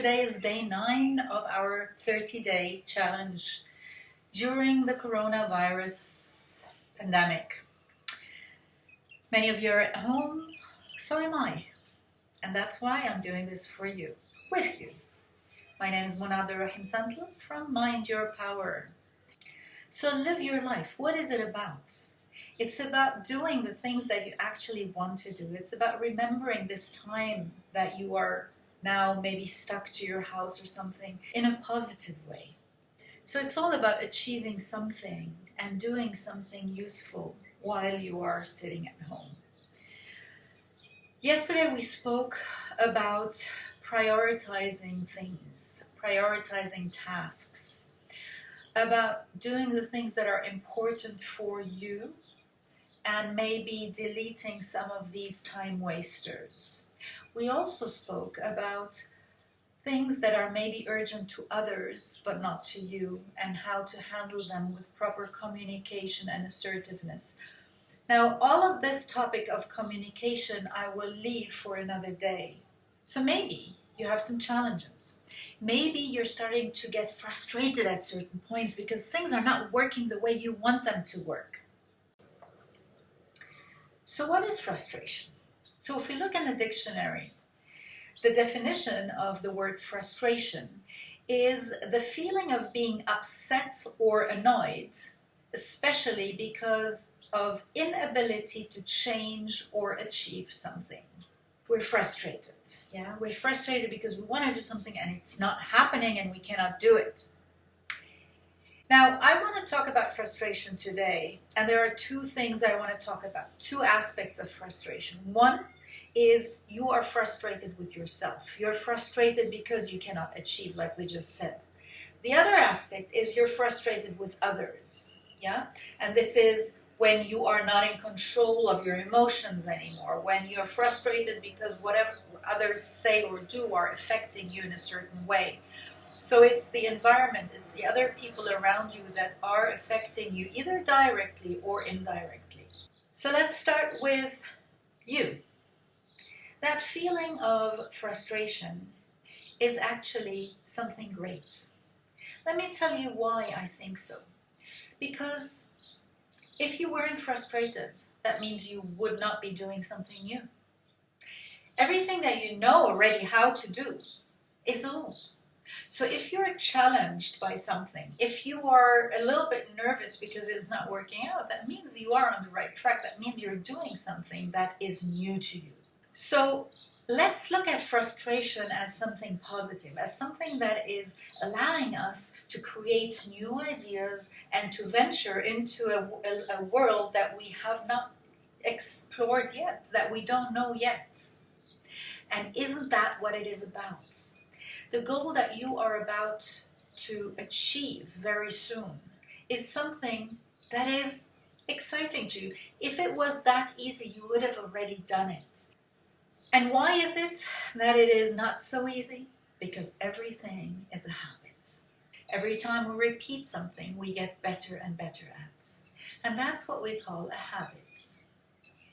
Today is day 9 of our 30-day challenge during the coronavirus pandemic. Many of you are at home, so am I. And that's why I'm doing this for you, with you. My name is MINDYOURPOWER from Mind Your Power. So live your life. What is it about? It's about doing the things that you actually want to do. It's about remembering this time that you are now maybe stuck to your house or something in a positive way. So it's all about achieving something and doing something useful while you are sitting at home. Yesterday we spoke about prioritizing things, prioritizing tasks, about doing the things that are important for you and maybe deleting some of these time wasters. We also spoke about things that are maybe urgent to others but not to you, and how to handle them with proper communication and assertiveness. Now, all of this topic of communication I will leave for another day. So maybe you have some challenges. Maybe you're starting to get frustrated at certain points because things are not working the way you want them to work. So what is frustration? So if we look in the dictionary, the definition of the word frustration is the feeling of being upset or annoyed, especially because of inability to change or achieve something. We're frustrated, yeah? We're frustrated because we want to do something and it's not happening and we cannot do it. Now, I want to talk about frustration today, and there are two things that I want to talk about, two aspects of frustration. One is you are frustrated with yourself. You're frustrated because you cannot achieve, like we just said. The other aspect is you're frustrated with others, yeah? And this is when you are not in control of your emotions anymore, when you're frustrated because whatever others say or do are affecting you in a certain way. So it's the environment, it's the other people around you that are affecting you either directly or indirectly. So let's start with you. That feeling of frustration is actually something great. Let me tell you why I think so. Because if you weren't frustrated, that means you would not be doing something new. Everything that you know already how to do is old. So if you're challenged by something, if you are a little bit nervous because it's not working out, that means you are on the right track. That means you're doing something that is new to you. So let's look at frustration as something positive, as something that is allowing us to create new ideas and to venture into a world that we have not explored yet, that we don't know yet. And isn't that what it is about? The goal that you are about to achieve very soon is something that is exciting to you. If it was that easy, you would have already done it. And why is it that it is not so easy? Because everything is a habit. Every time we repeat something, we get better and better at. And that's what we call a habit.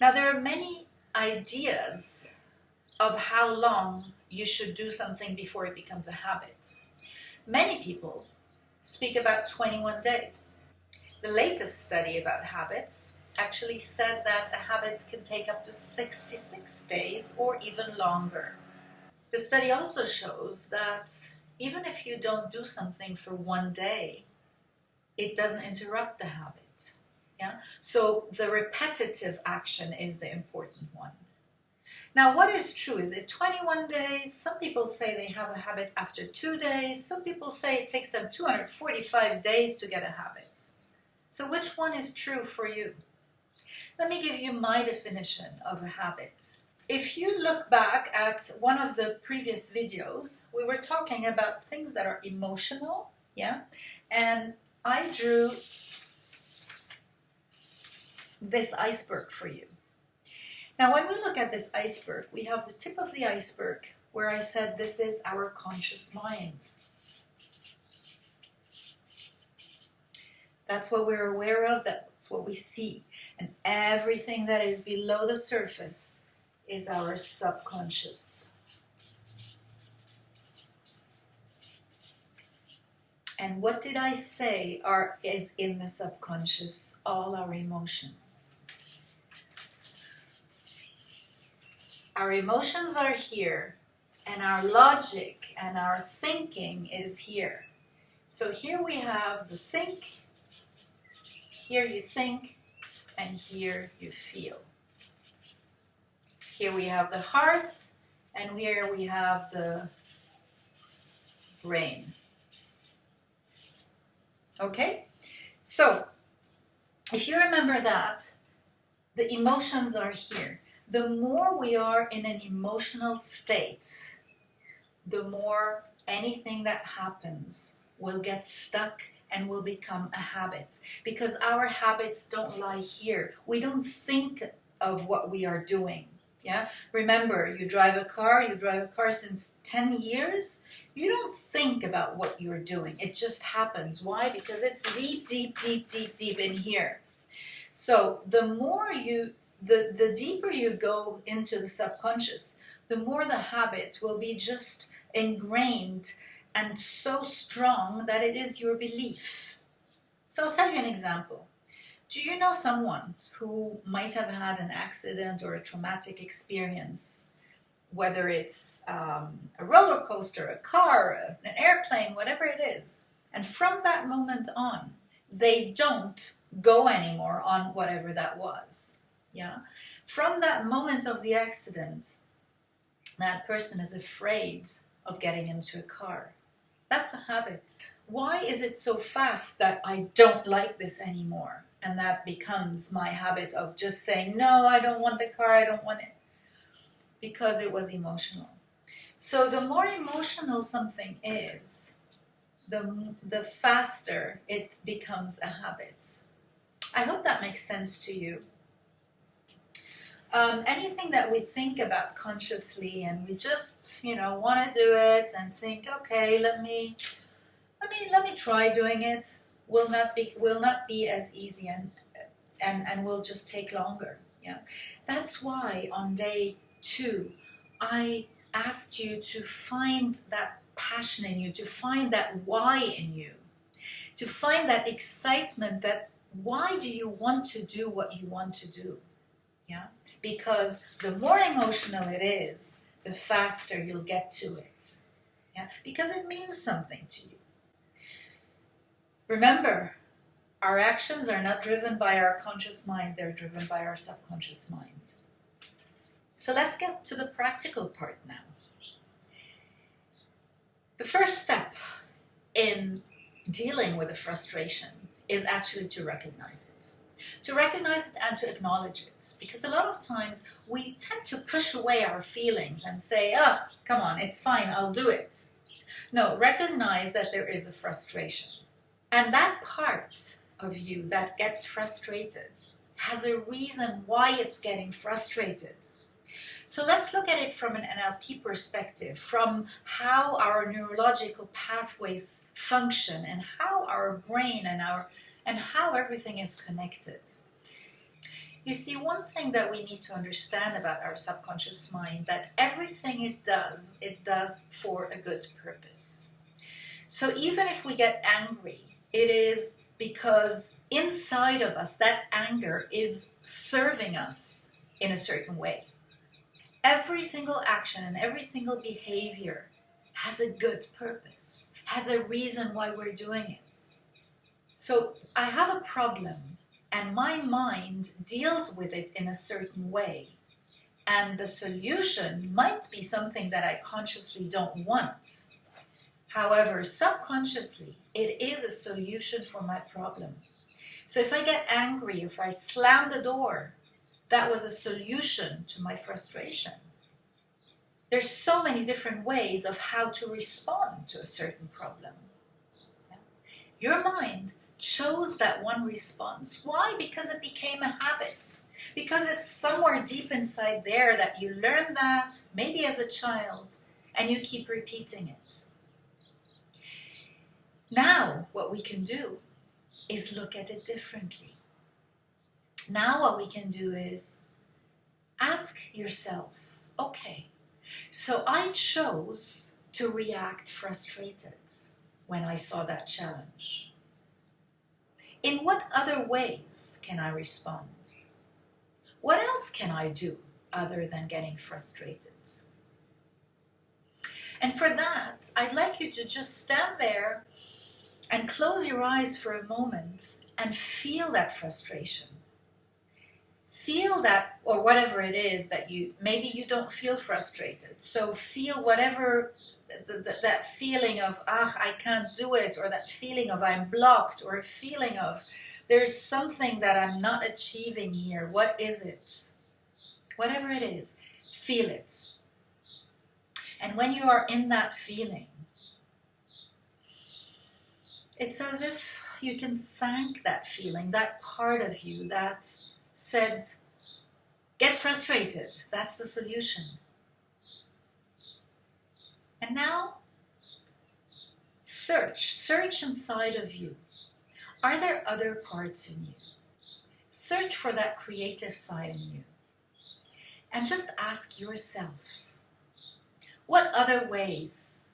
Now, there are many ideas of how long you should do something before it becomes a habit. Many people speak about 21 days. The latest study about habits actually said that a habit can take up to 66 days or even longer. The study also shows that even if you don't do something for one day, it doesn't interrupt the habit. Yeah? So the repetitive action is the important one. Now, what is true? Is it 21 days? Some people say they have a habit after 2 days. Some people say it takes them 245 days to get a habit. So which one is true for you? Let me give you my definition of a habit. If you look back at one of the previous videos, we were talking about things that are emotional, yeah? And I drew this iceberg for you. Now, when we look at this iceberg, we have the tip of the iceberg where I said this is our conscious mind. That's what we're aware of, that's what we see. And everything that is below the surface is our subconscious. And what did I say is in the subconscious? All our emotions. Our emotions are here, and our logic and our thinking is here. So here we have the think, here you think, and here you feel. Here we have the heart, and here we have the brain. Okay? So, if you remember that, the emotions are here. The more we are in an emotional state, the more anything that happens will get stuck and will become a habit. Because our habits don't lie here. We don't think of what we are doing. Yeah? Remember, you drive a car since 10 years. You don't think about what you're doing. It just happens. Why? Because it's deep, deep, deep, deep, deep in here. So the more the deeper you go into the subconscious, the more the habit will be just ingrained and so strong that it is your belief. So I'll tell you an example. Do you know someone who might have had an accident or a traumatic experience, whether it's a roller coaster, a car, an airplane, whatever it is, and from that moment on, they don't go anymore on whatever that was. Yeah? From that moment of the accident, that person is afraid of getting into a car. That's a habit. Why is it so fast that I don't like this anymore? And that becomes my habit of just saying, no, I don't want the car, I don't want it. Because it was emotional. So the more emotional something is, the faster it becomes a habit. I hope that makes sense to you. Anything that we think about consciously and we just, want to do it and think, okay, let me try doing it, will not be as easy and will just take longer. Yeah, that's why on day 2, I asked you to find that passion in you, to find that why in you, to find that excitement, that why do you want to do what you want to do? Yeah, because the more emotional it is, the faster you'll get to it. Yeah, because it means something to you. Remember, our actions are not driven by our conscious mind, they're driven by our subconscious mind. So let's get to the practical part now. The first step in dealing with the frustration is actually to recognize it. To recognize it and to acknowledge it. Because a lot of times we tend to push away our feelings and say, come on, it's fine, I'll do it. No, recognize that there is a frustration. And that part of you that gets frustrated has a reason why it's getting frustrated. So let's look at it from an NLP perspective, from how our neurological pathways function and how our brain and how everything is connected. You see, one thing that we need to understand about our subconscious mind, that everything it does for a good purpose. So even if we get angry, it is because inside of us, that anger is serving us in a certain way. Every single action and every single behavior has a good purpose, has a reason why we're doing it. So I have a problem and my mind deals with it in a certain way. And the solution might be something that I consciously don't want. However, subconsciously, it is a solution for my problem. So if I get angry, if I slam the door, that was a solution to my frustration. There's so many different ways of how to respond to a certain problem. Your mind chose that one response. Why? Because it became a habit. Because it's somewhere deep inside there that you learned that, maybe as a child, and you keep repeating it. Now, what we can do is look at it differently. Now what we can do is ask yourself, okay, so I chose to react frustrated. when I saw that challenge? In what other ways can I respond? What else can I do other than getting frustrated? And for that, I'd like you to just stand there and close your eyes for a moment and feel that frustration. Feel that, or whatever it is that maybe you don't feel frustrated. So feel whatever, that feeling of, I can't do it, or that feeling of I'm blocked, or a feeling of there's something that I'm not achieving here. What is it? Whatever it is, feel it. And when you are in that feeling, it's as if you can thank that feeling, that part of you that said, get frustrated, that's the solution. And now, search inside of you. Are there other parts in you? Search for that creative side in you. And just ask yourself, what other ways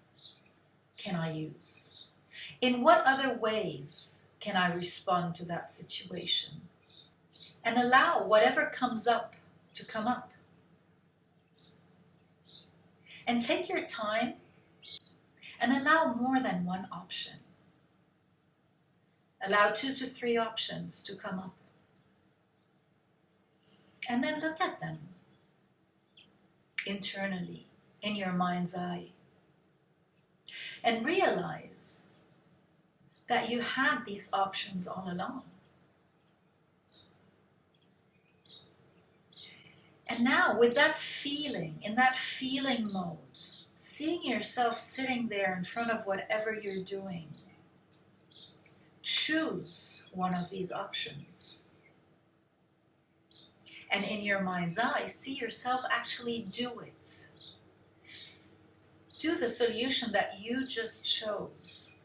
can I use? In what other ways can I respond to that situation? And allow whatever comes up to come up. And take your time and allow more than one option. Allow 2 to 3 options to come up. And then look at them internally, in your mind's eye. And realize that you had these options all along. And now, with that feeling, in that feeling mode, seeing yourself sitting there in front of whatever you're doing, choose one of these options. And in your mind's eye, see yourself actually do it. Do the solution that you just chose.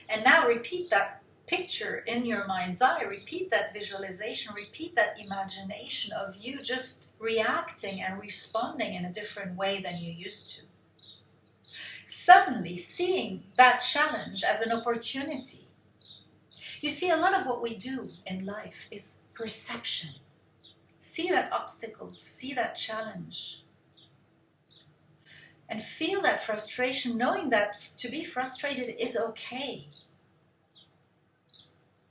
And now repeat that picture in your mind's eye, repeat that visualization, repeat that imagination of you just reacting and responding in a different way than you used to. Suddenly seeing that challenge as an opportunity. You see, a lot of what we do in life is perception. See that obstacle, see that challenge. And feel that frustration, knowing that to be frustrated is okay.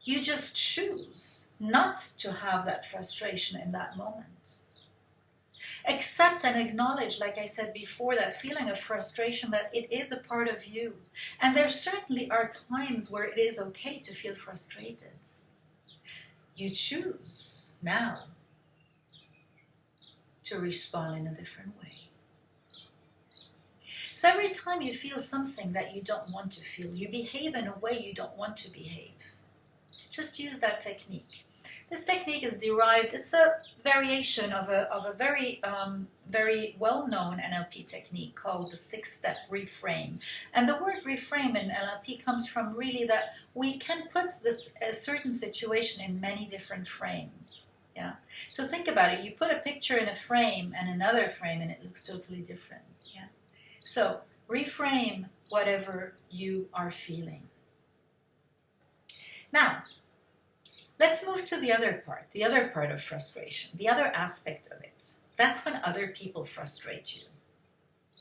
You just choose not to have that frustration in that moment. Accept and acknowledge, like I said before, that feeling of frustration, that it is a part of you. And there certainly are times where it is okay to feel frustrated. You choose now to respond in a different way. So every time you feel something that you don't want to feel, you behave in a way you don't want to behave. Just use that technique. This technique is derived, it's a variation of a very well-known NLP technique called the 6-step reframe. And the word reframe in NLP comes from really that we can put a certain situation in many different frames. Yeah. So think about it. You put a picture in a frame and another frame and it looks totally different. Yeah. So reframe whatever you are feeling. Now, let's move to the other part of frustration, the other aspect of it. That's when other people frustrate you.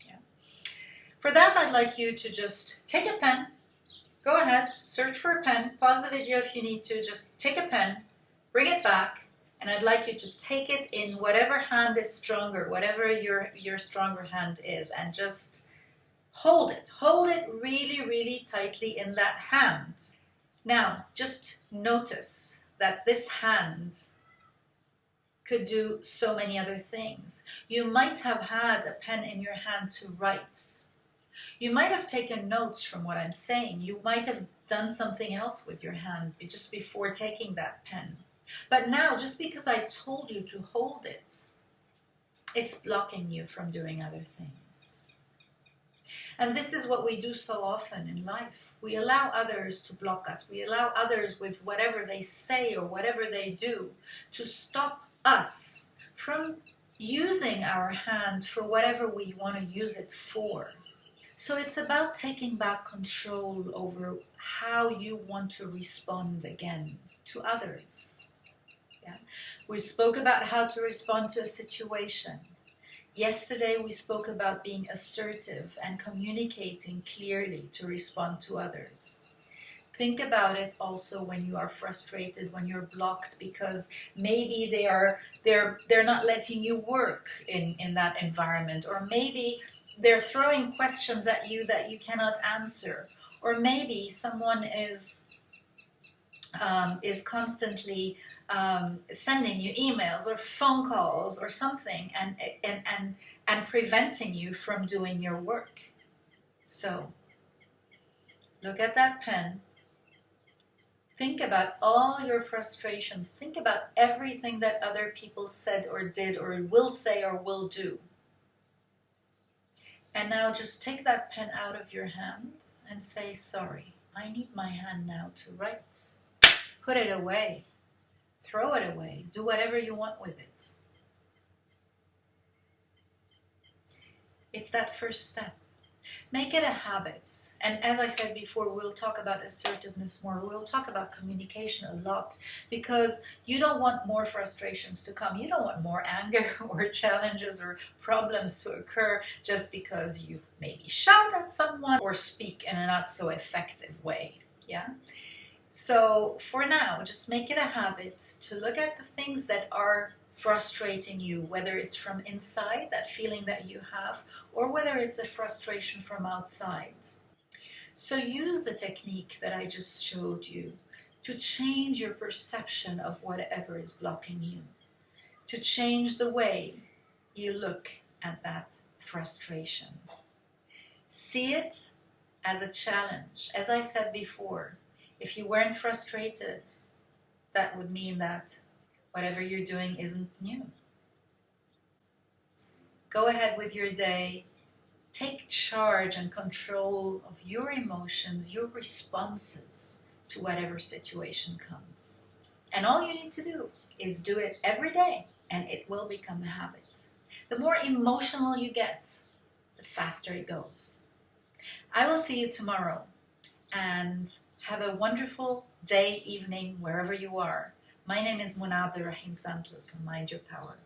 Yeah. For that, I'd like you to just take a pen. Go ahead, search for a pen. Pause the video if you need to. Just take a pen, bring it back, and I'd like you to take it in whatever hand is stronger, whatever your stronger hand is, and just hold it. Hold it really, really tightly in that hand. Now, just notice that this hand could do so many other things. You might have had a pen in your hand to write. You might have taken notes from what I'm saying. You might have done something else with your hand just before taking that pen. But now, just because I told you to hold it, it's blocking you from doing other things. And this is what we do so often in life. We allow others to block us. We allow others with whatever they say or whatever they do to stop us from using our hand for whatever we want to use it for. So it's about taking back control over how you want to respond again to others. Yeah? We spoke about how to respond to a situation. Yesterday we spoke about being assertive and communicating clearly to respond to others. Think about it also when you are frustrated, when you're blocked because maybe they're not letting you work in that environment, or maybe they're throwing questions at you that you cannot answer, or maybe someone is constantly sending you emails or phone calls or something and preventing you from doing your work. So look at that pen. Think about all your frustrations. Think about everything that other people said or did or will say or will do. And now just take that pen out of your hand and say, sorry, I need my hand now to write. Put it away. Throw it away. Do whatever you want with it. It's that first step. Make it a habit. And as I said before, we'll talk about assertiveness more. We'll talk about communication a lot, because you don't want more frustrations to come. You don't want more anger or challenges or problems to occur just because you maybe shout at someone or speak in a not so effective way. Yeah? So for now, just make it a habit to look at the things that are frustrating you, whether it's from inside, that feeling that you have, or whether it's a frustration from outside. So use the technique that I just showed you to change your perception of whatever is blocking you, to change the way you look at that frustration. See it as a challenge. As I said before, if you weren't frustrated, that would mean that whatever you're doing isn't new. Go ahead with your day. Take charge and control of your emotions, your responses to whatever situation comes. And all you need to do is do it every day, and it will become a habit. The more emotional you get, the faster it goes. I will see you tomorrow, and have a wonderful day, evening, wherever you are. My name is Mona Abdurrahim Santlu from Mind Your Power.